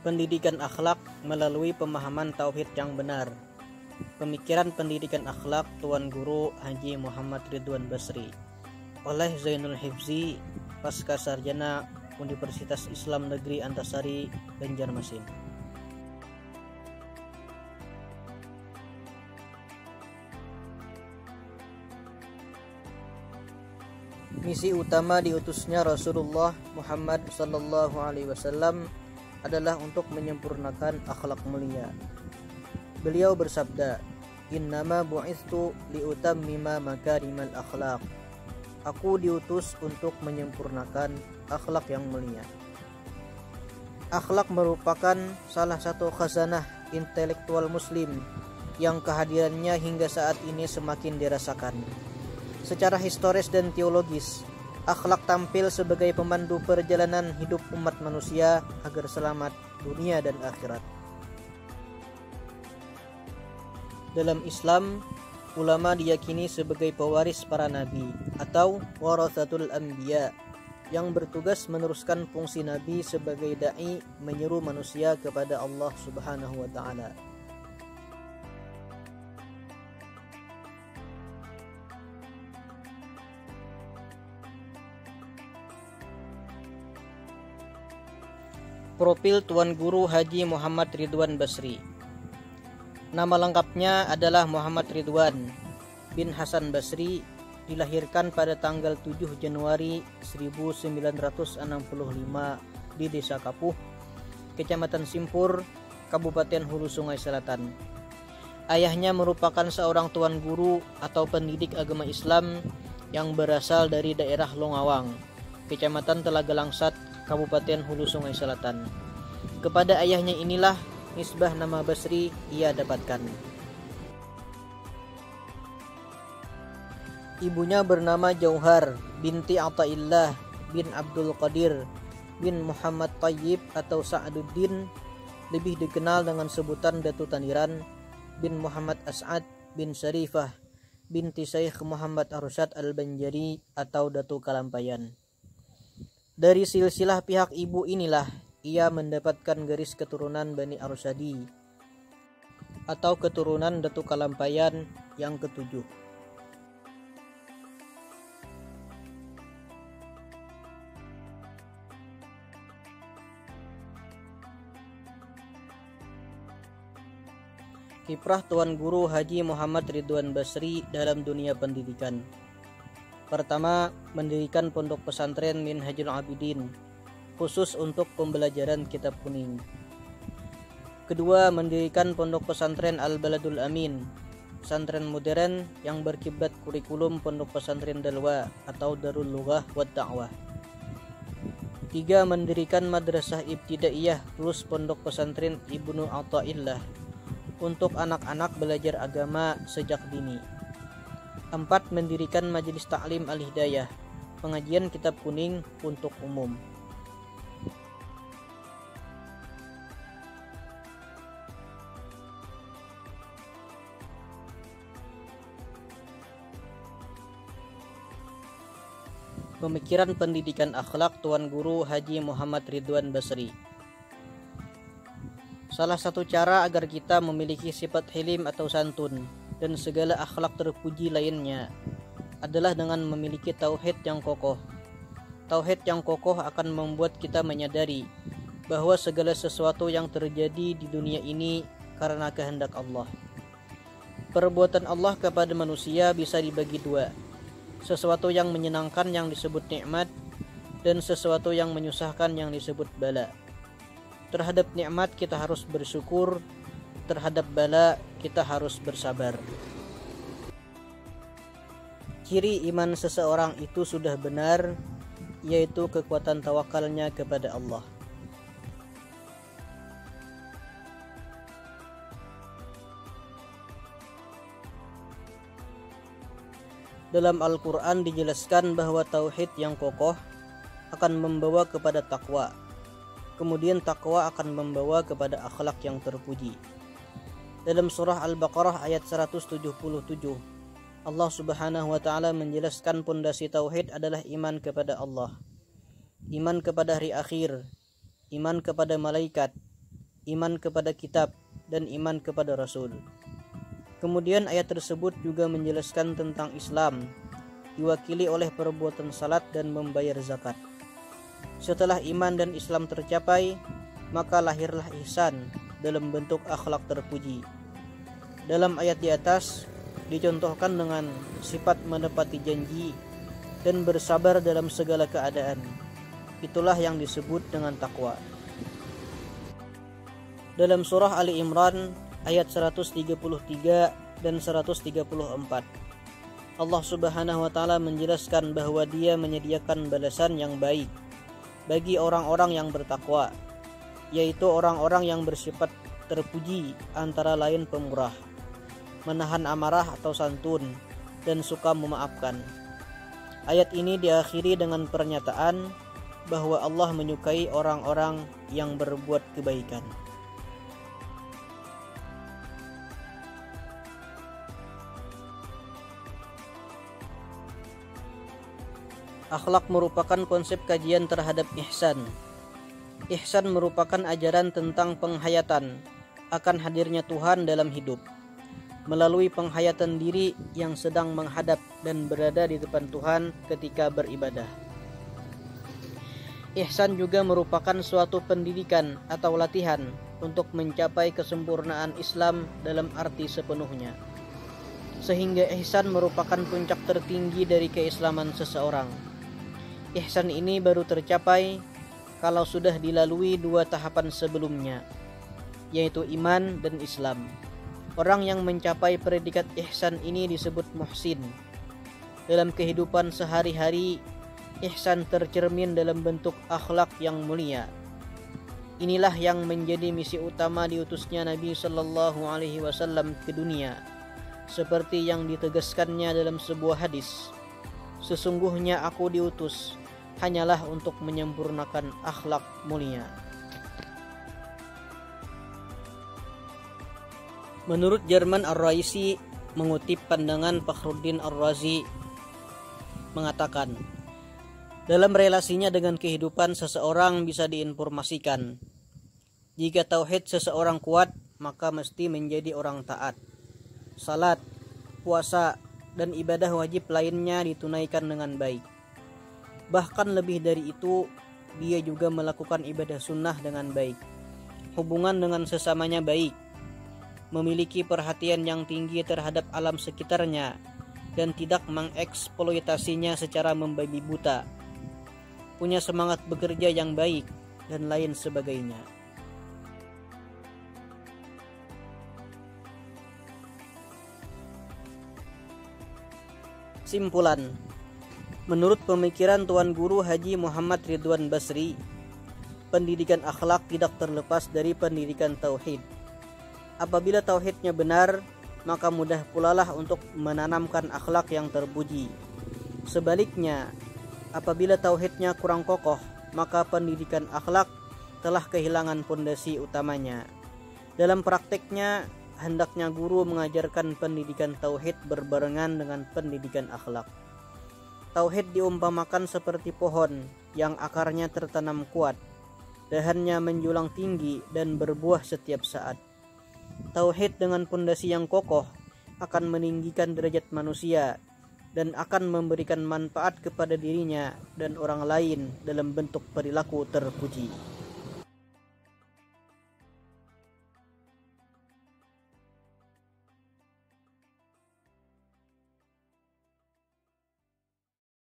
Pendidikan akhlak melalui pemahaman tauhid yang benar. Pemikiran pendidikan akhlak Tuan Guru Haji Muhammad Ridwan Basri oleh Zainul Hifzi, Pasca Sarjana Universitas Islam Negeri Antasari, Banjarmasin. Misi utama diutusnya Rasulullah Muhammad SAW adalah untuk menyempurnakan akhlak mulia. Beliau bersabda, "Innama bu'itsu liutammima makarimal akhlak." Aku diutus untuk menyempurnakan akhlak yang mulia. Akhlak merupakan salah satu khazanah intelektual muslim yang kehadirannya hingga saat ini semakin dirasakan. Secara historis dan teologis, akhlak tampil sebagai pemandu perjalanan hidup umat manusia agar selamat dunia dan akhirat. Dalam Islam, ulama diyakini sebagai pewaris para nabi atau warathatul anbiya yang bertugas meneruskan fungsi nabi sebagai dai menyeru manusia kepada Allah Subhanahu wa taala. Profil Tuan Guru Haji Muhammad Ridwan Basri. Nama lengkapnya adalah Muhammad Ridwan bin Hasan Basri, dilahirkan pada tanggal 7 Januari 1965 di Desa Kapuh, Kecamatan Simpur, Kabupaten Hulu Sungai Selatan. Ayahnya merupakan seorang tuan guru atau pendidik agama Islam yang berasal dari daerah Longawang, Kecamatan Telaga Langsat, Kabupaten Hulu Sungai Selatan. Kepada ayahnya inilah nisbah nama Basri ia dapatkan. Ibunya bernama Jauhar binti Athaillah bin Abdul Qadir bin Muhammad Tayyib atau Sa'aduddin, lebih dikenal dengan sebutan Datu Taniran, bin Muhammad As'ad bin Syarifah binti Syekh Muhammad Arsyad Al-Banjari atau Datu Kalampayan. Dari silsilah pihak ibu inilah ia mendapatkan garis keturunan Bani Arsyadi atau keturunan Datu Kalampayan yang ketujuh. Kiprah Tuan Guru Haji Muhammad Ridwan Basri dalam dunia pendidikan. Pertama, mendirikan pondok pesantren Minhajul Abidin khusus untuk pembelajaran kitab kuning. Kedua, mendirikan pondok pesantren Al-Baladul Amin, pesantren modern yang berkiblat kurikulum pondok pesantren Dalwa atau Darul Lughah wa Da'wah. Tiga, mendirikan madrasah ibtidaiyah plus pondok pesantren Ibnu Athaillah untuk anak-anak belajar agama sejak dini. 4. Mendirikan Majelis Ta'lim Al-Hidayah, pengajian kitab kuning untuk umum. Pemikiran pendidikan akhlak Tuan Guru Haji Muhammad Ridwan Basri. Salah satu cara agar kita memiliki sifat hilim atau santun dan segala akhlak terpuji lainnya adalah dengan memiliki tauhid yang kokoh. Tauhid yang kokoh akan membuat kita menyadari bahwa segala sesuatu yang terjadi di dunia ini karena kehendak Allah. Perbuatan Allah kepada manusia bisa dibagi dua, sesuatu yang menyenangkan yang disebut nikmat dan sesuatu yang menyusahkan yang disebut bala. Terhadap nikmat kita harus bersyukur, terhadap bala kita harus bersabar. Ciri iman seseorang itu sudah benar, yaitu kekuatan tawakalnya kepada Allah. Dalam Al-Quran dijelaskan bahwa tauhid yang kokoh akan membawa kepada takwa. Kemudian takwa akan membawa kepada akhlak yang terpuji. Dalam surah Al-Baqarah ayat 177, Allah Subhanahu wa taala menjelaskan pondasi tauhid adalah iman kepada Allah, iman kepada hari akhir, iman kepada malaikat, iman kepada kitab, dan iman kepada Rasul. Kemudian ayat tersebut juga menjelaskan tentang Islam, diwakili oleh perbuatan salat dan membayar zakat. Setelah iman dan Islam tercapai, maka lahirlah ihsan dalam bentuk akhlak terpuji. Dalam ayat di atas dicontohkan dengan sifat menepati janji dan bersabar dalam segala keadaan. Itulah yang disebut dengan takwa. Dalam surah Ali Imran ayat 133 dan 134, Allah Subhanahu wa taala menjelaskan bahwa Dia menyediakan balasan yang baik bagi orang-orang yang bertakwa, yaitu orang-orang yang bersifat terpuji, antara lain pemurah, menahan amarah atau santun, dan suka memaafkan. Ayat ini diakhiri dengan pernyataan bahwa Allah menyukai orang-orang yang berbuat kebaikan. Akhlak merupakan konsep kajian terhadap ihsan. Ihsan merupakan ajaran tentang penghayatan akan hadirnya Tuhan dalam hidup, melalui penghayatan diri yang sedang menghadap dan berada di depan Tuhan ketika beribadah. Ihsan juga merupakan suatu pendidikan atau latihan untuk mencapai kesempurnaan Islam dalam arti sepenuhnya, sehingga ihsan merupakan puncak tertinggi dari keislaman seseorang. Ihsan ini baru tercapai kalau sudah dilalui dua tahapan sebelumnya, yaitu iman dan Islam. Orang yang mencapai predikat ihsan ini disebut muhsin. Dalam kehidupan sehari-hari, ihsan tercermin dalam bentuk akhlak yang mulia. Inilah yang menjadi misi utama diutusnya Nabi Shallallahu Alaihi Wasallam ke dunia, seperti yang ditegaskannya dalam sebuah hadis. Sesungguhnya aku diutus hanyalah untuk menyempurnakan akhlak mulia. Menurut Jarman Ar-Raisi mengutip pandangan Fakhruddin Ar-Razi mengatakan, dalam relasinya dengan kehidupan seseorang bisa diinformasikan. Jika tauhid seseorang kuat, maka mesti menjadi orang taat. Salat, puasa, dan ibadah wajib lainnya ditunaikan dengan baik. Bahkan lebih dari itu, dia juga melakukan ibadah sunnah dengan baik. Hubungan dengan sesamanya baik, memiliki perhatian yang tinggi terhadap alam sekitarnya, dan tidak mengeksploitasinya secara membabi buta. Punya semangat bekerja yang baik, dan lain sebagainya. Simpulan. Menurut pemikiran Tuan Guru Haji Muhammad Ridwan Basri, pendidikan akhlak tidak terlepas dari pendidikan tauhid. Apabila tauhidnya benar, maka mudah pulalah untuk menanamkan akhlak yang terpuji. Sebaliknya, apabila tauhidnya kurang kokoh, maka pendidikan akhlak telah kehilangan pondasi utamanya. Dalam prakteknya, hendaknya guru mengajarkan pendidikan tauhid berbarengan dengan pendidikan akhlak. Tauhid diumpamakan seperti pohon yang akarnya tertanam kuat, dahannya menjulang tinggi dan berbuah setiap saat. Tauhid dengan pondasi yang kokoh akan meninggikan derajat manusia dan akan memberikan manfaat kepada dirinya dan orang lain dalam bentuk perilaku terpuji.